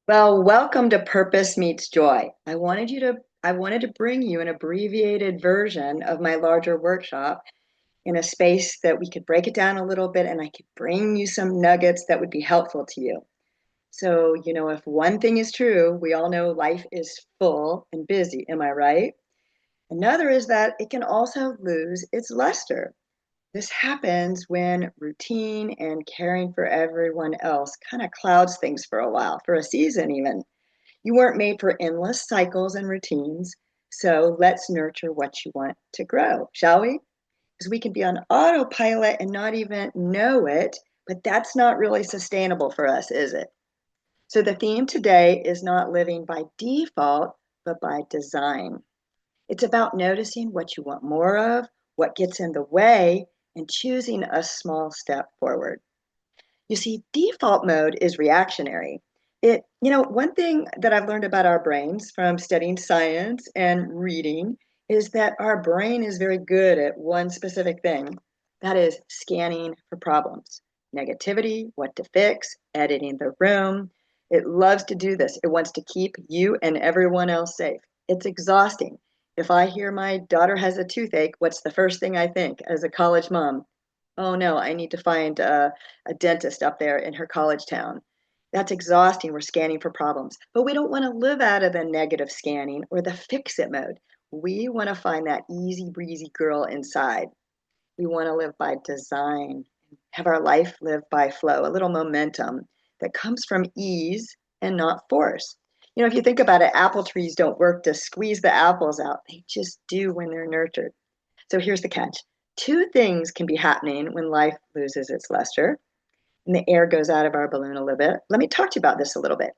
Well, welcome to Purpose Meets Joy. I wanted to bring you an abbreviated version of my larger workshop in a space that we could break it down a little bit and I could bring you some nuggets that would be helpful to you. So, if one thing is true, we all know life is full and busy. Am I right? Another is that it can also lose its luster. This happens when routine and caring for everyone else kind of clouds things for a while, for a season even. You weren't made for endless cycles and routines. So let's nurture what you want to grow, shall we? Because we can be on autopilot and not even know it, but that's not really sustainable for us, is it? So the theme today is not living by default, but by design. It's about noticing what you want more of, what gets in the way, and choosing a small step forward. You see, default mode is reactionary. One thing that I've learned about our brains from studying science and reading is that our brain is very good at one specific thing. That is scanning for problems, negativity, what to fix, editing the room. It loves to do this. It wants to keep you and everyone else safe. It's exhausting. If I hear my daughter has a toothache, what's the first thing I think as a college mom? Oh no, I need to find a dentist up there in her college town. That's exhausting. We're scanning for problems. But we don't want to live out of the negative scanning or the fix it mode. We want to find that easy breezy girl inside. We want to live by design, have our life live by flow, a little momentum that comes from ease and not force. If you think about it, apple trees don't work to squeeze the apples out, they just do when they're nurtured. So here's the catch. Two things can be happening when life loses its luster and the air goes out of our balloon a little bit. Let me talk to you about this a little bit.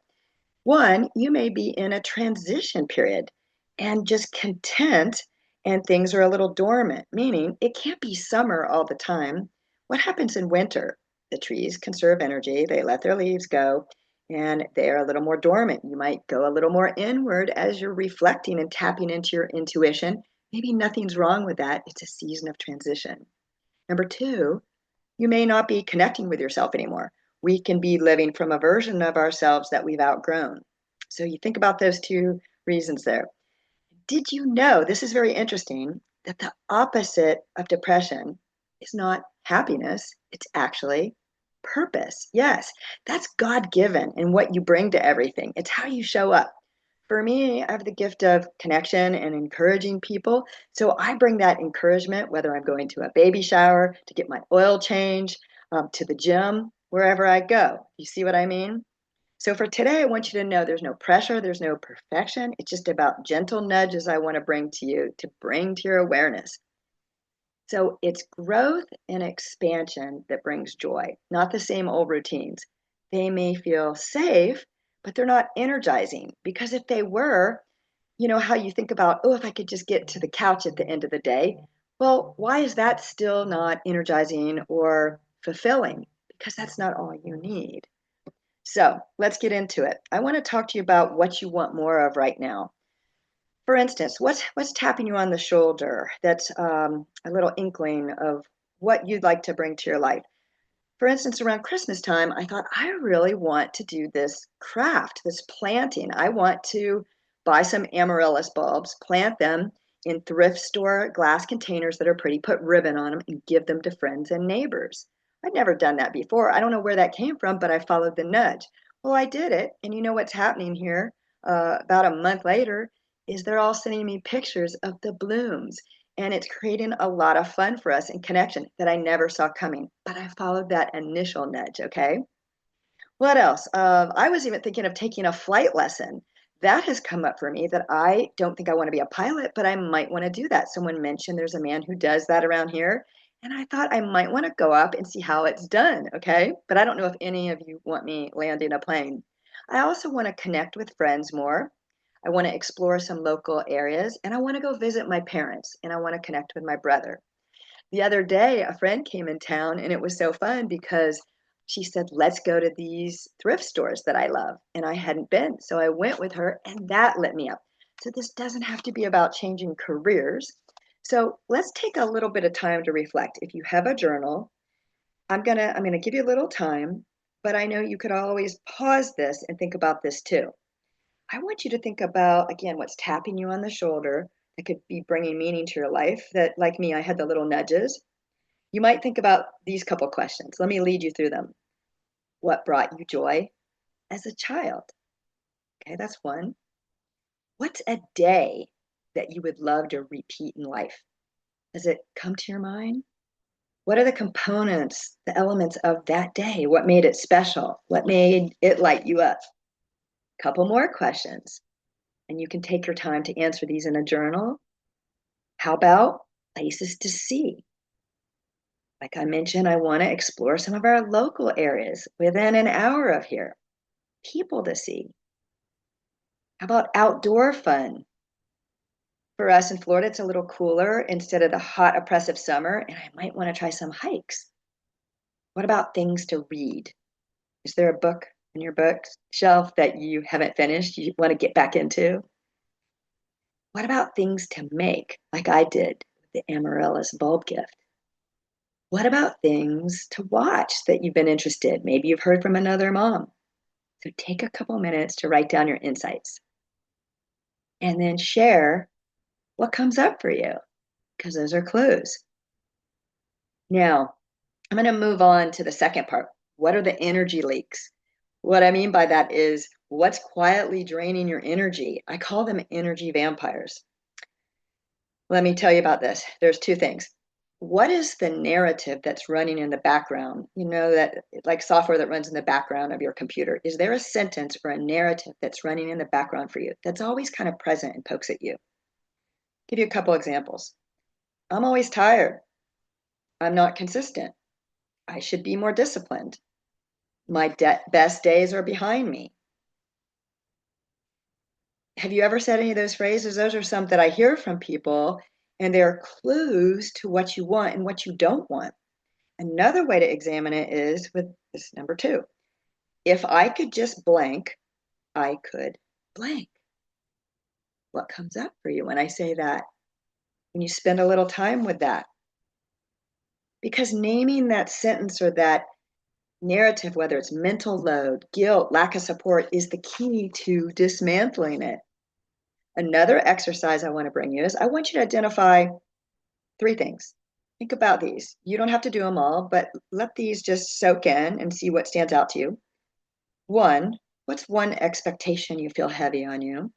One, you may be in a transition period and just content and things are a little dormant, meaning it can't be summer all the time. What happens in winter? The trees conserve energy, they let their leaves go, and they are a little more dormant. You might go a little more inward as you're reflecting and tapping into your intuition. Maybe nothing's wrong with that. It's a season of transition. Number two, you may not be connecting with yourself anymore. We can be living from a version of ourselves that we've outgrown. So you think about those two reasons there. Did you know, this is very interesting, that the opposite of depression is not happiness, it's actually purpose. Yes, that's God given and what you bring to everything. It's how you show up. For me, I have the gift of connection and encouraging people. So I bring that encouragement, whether I'm going to a baby shower, to get my oil change, to the gym, wherever I go. You see what I mean? So for today, I want you to know there's no pressure, there's no perfection. It's just about gentle nudges I want to bring to you to bring to your awareness. So it's growth and expansion that brings joy, not the same old routines. They may feel safe, but they're not energizing because if they were, you know how you think about, oh, if I could just get to the couch at the end of the day. Well, why is that still not energizing or fulfilling? Because that's not all you need. So let's get into it. I want to talk to you about what you want more of right now. For instance, what's tapping you on the shoulder? That's a little inkling of what you'd like to bring to your life. For instance, around Christmas time, I thought I really want to do this craft, this planting. I want to buy some amaryllis bulbs, plant them in thrift store glass containers that are pretty, put ribbon on them, and give them to friends and neighbors. I'd never done that before. I don't know where that came from, but I followed the nudge. Well, I did it, and you know what's happening here? About a month later, is they're all sending me pictures of the blooms and it's creating a lot of fun for us and connection that I never saw coming. But I followed that initial nudge, okay? What else? I was even thinking of taking a flight lesson. That has come up for me that I don't think I want to be a pilot, but I might want to do that. Someone mentioned there's a man who does that around here, and I thought I might want to go up and see how it's done, okay? But I don't know if any of you want me landing a plane. I also want to connect with friends more. I want to explore some local areas, and I want to go visit my parents, and I want to connect with my brother. The other day, a friend came in town, and it was so fun because she said, let's go to these thrift stores that I love. And I hadn't been. So I went with her, and that lit me up. So this doesn't have to be about changing careers. So let's take a little bit of time to reflect. If you have a journal, I'm gonna give you a little time. But I know you could always pause this and think about this too. I want you to think about, again, what's tapping you on the shoulder that could be bringing meaning to your life. That, like me, I had the little nudges. You might think about these couple questions. Let me lead you through them. What brought you joy as a child? Okay, that's one. What's a day that you would love to repeat in life? Does it come to your mind? What are the components, the elements of that day? What made it special? What made it light you up? Couple more questions, and you can take your time to answer these in a journal. How about places to see? Like I mentioned, I want to explore some of our local areas within an hour of here. People to see. How about outdoor fun? For us in Florida, it's a little cooler instead of the hot, oppressive summer, and I might want to try some hikes. What about things to read? Is there a book in your bookshelf that you haven't finished, you want to get back into? What about things to make, like I did with the amaryllis bulb gift? What about things to watch that you've been interested? Maybe you've heard from another mom. So take a couple minutes to write down your insights and then share what comes up for you, because those are clues. Now, I'm going to move on to the second part. What are the energy leaks? What I mean by that is what's quietly draining your energy. I call them energy vampires. Let me tell you about this. There's two things. What is the narrative that's running in the background? You know, that like software that runs in the background of your computer. Is there a sentence or a narrative that's running in the background for you that's always kind of present and pokes at you? Give you a couple examples. I'm always tired. I'm not consistent. I should be more disciplined. My best days are behind me. Have you ever said any of those phrases? Those are some that I hear from people, and they're clues to what you want and what you don't want. Another way to examine it is with this number two. If I could just blank, I could blank. What comes up for you when I say that? When you spend a little time with that? Because naming that sentence or that narrative, whether it's mental load, guilt, lack of support, is the key to dismantling it. Another exercise I want to bring you is I want you to identify three things. Think about these. You don't have to do them all, but let these just soak in and see what stands out to you. One, what's one expectation you feel heavy on you?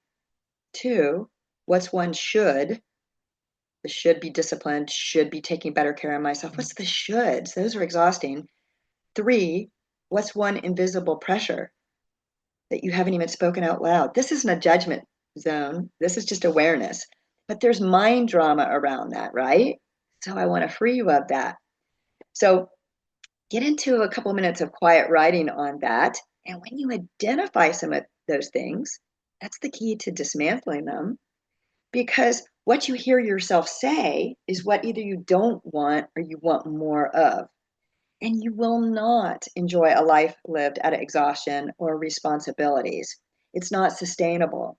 Two, what's one should? The should be disciplined, should be taking better care of myself. What's the shoulds? Those are exhausting. Three, what's one invisible pressure that you haven't even spoken out loud? This isn't a judgment zone. This is just awareness. But there's mind drama around that, right? So I want to free you of that. So get into a couple of minutes of quiet writing on that. And when you identify some of those things, that's the key to dismantling them. Because what you hear yourself say is what either you don't want or you want more of. And you will not enjoy a life lived out of exhaustion or responsibilities. It's not sustainable.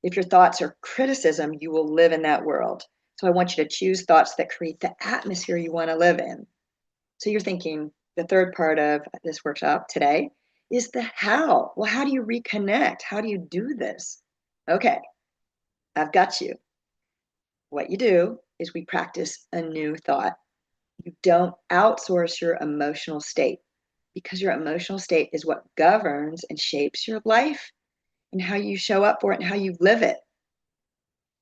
If your thoughts are criticism, you will live in that world. So I want you to choose thoughts that create the atmosphere you want to live in. So you're thinking the third part of this workshop today is the how. Well, how do you reconnect? How do you do this? Okay, I've got you. What you do is we practice a new thought. You don't outsource your emotional state because your emotional state is what governs and shapes your life and how you show up for it and how you live it.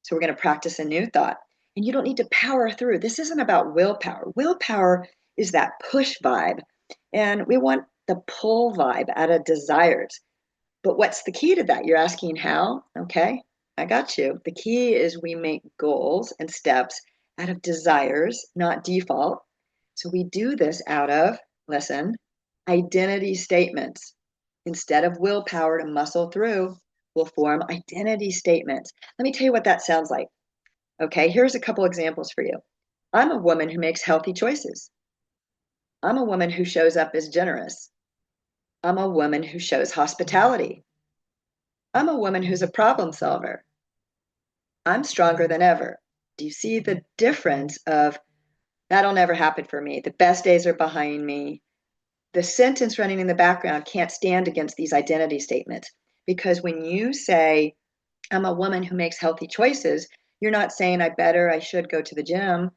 So we're going to practice a new thought. And you don't need to power through. This isn't about willpower. Willpower is that push vibe. And we want the pull vibe out of desires. But what's the key to that? You're asking how? Okay, I got you. The key is we make goals and steps out of desires, not default. So we do this out of, listen, identity statements. Instead of willpower to muscle through, we'll form identity statements. Let me tell you what that sounds like. Okay, here's a couple examples for you. I'm a woman who makes healthy choices. I'm a woman who shows up as generous. I'm a woman who shows hospitality. I'm a woman who's a problem solver. I'm stronger than ever. Do you see the difference of that'll never happen for me? The best days are behind me. the sentence running in the background can't stand against these identity statements. Because when you say, I'm a woman who makes healthy choices, you're not saying I should go to the gym.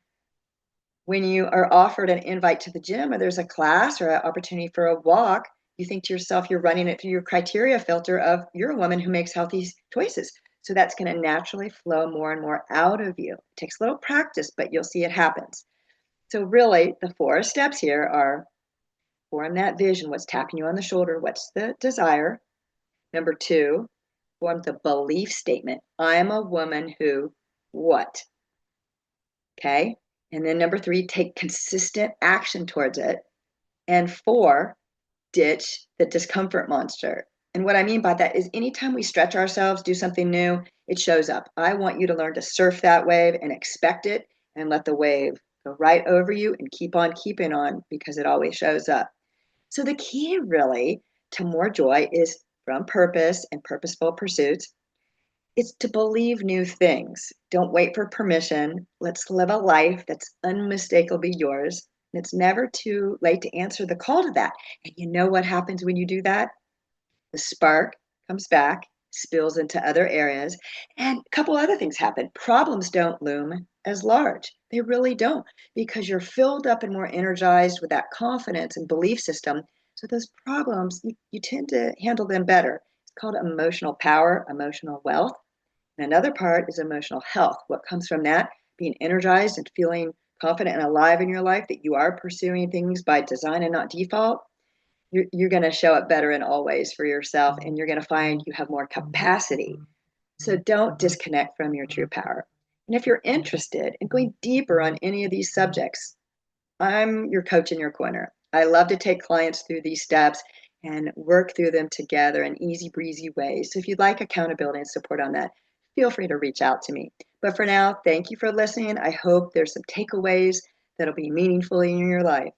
When you are offered an invite to the gym or there's a class or an opportunity for a walk, you think to yourself, you're running it through your criteria filter of you're a woman who makes healthy choices. So that's going to naturally flow more and more out of you. It takes a little practice, but you'll see it happens. So really, the 4 steps here are form that vision. What's tapping you on the shoulder? What's the desire? Number 2, form the belief statement. I'm a woman who, what? Okay. And then number 3, take consistent action towards it. And 4, ditch the discomfort monster. And what I mean by that is anytime we stretch ourselves, do something new, it shows up. I want you to learn to surf that wave and expect it and let the wave go right over you and keep on keeping on because it always shows up. So the key really to more joy is from purpose and purposeful pursuits. It's to believe new things. Don't wait for permission. Let's live a life that's unmistakably yours. It's never too late to answer the call to that. And you know what happens when you do that? The spark comes back, spills into other areas, and a couple other things happen. Problems don't loom as large. They really don't, because you're filled up and more energized with that confidence and belief system. So those problems, you tend to handle them better. It's called emotional power, emotional wealth. And another part is emotional health. What comes from that? Being energized and feeling confident and alive in your life, that you are pursuing things by design and not default. You're going to show up better in all ways for yourself, and you're going to find you have more capacity. So don't disconnect from your true power. And if you're interested in going deeper on any of these subjects, I'm your coach in your corner. I love to take clients through these steps and work through them together in easy breezy ways. So if you'd like accountability and support on that, feel free to reach out to me. But for now, thank you for listening. I hope there's some takeaways that'll be meaningful in your life.